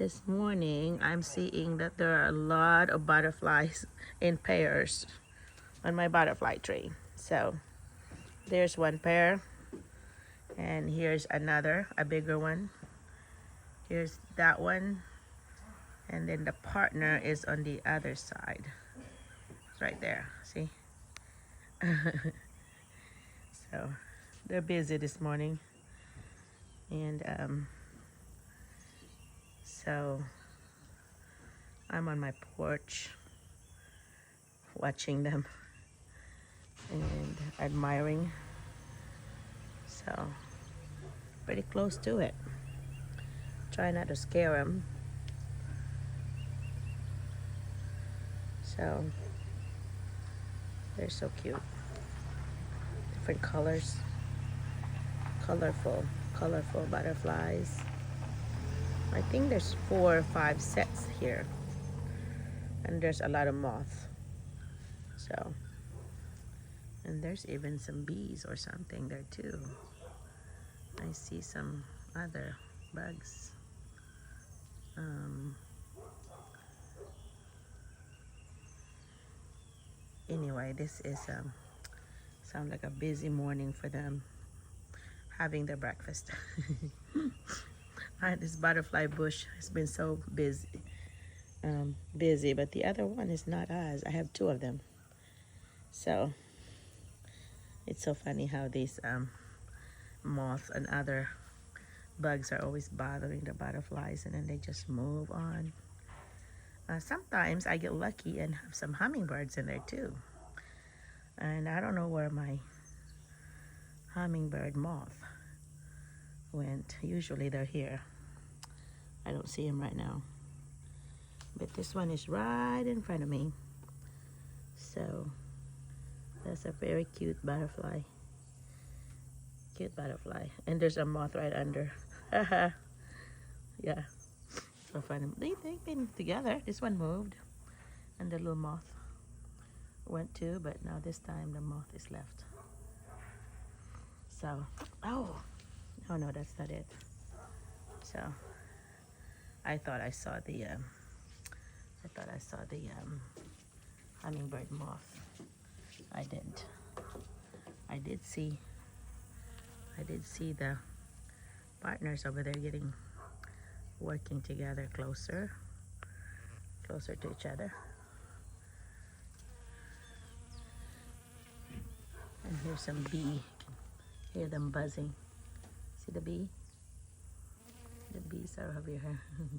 This morning, I'm seeing that there are a lot of butterflies in pairs on my butterfly tree. So there's one pair, and here's another, a bigger one. Here's that one, and then the partner is on the other side. It's right there, see? So they're busy this morning, and so I'm on my porch watching them and admiring. So pretty close to it. Try not to scare them. So they're so cute. Different colors. Colorful butterflies. I think there's 4 or 5 sets here. And there's a lot of moths. So, and there's even some bees or something there too. I see some other bugs. Anyway, this is sound like a busy morning for them, having their breakfast. This butterfly bush has been so busy, but the other one is not us. I have 2 of them. So it's so funny how these moths and other bugs are always bothering the butterflies, and then they just move on. Sometimes I get lucky and have some hummingbirds in there too. And I don't know where my hummingbird moth went. Usually they're here. I don't see him right now. But this one is right in front of me. So that's a very cute butterfly. Cute butterfly. And there's a moth right under. Yeah. So funny. They've been together. This one moved. And the little moth went too. But now this time the moth is left. So, oh no, that's not it. So I thought I saw the hummingbird moth. I didn't. I did see the partners over there working together closer to each other. And here's some bee. Hear them buzzing. See the bee? The bees are over here.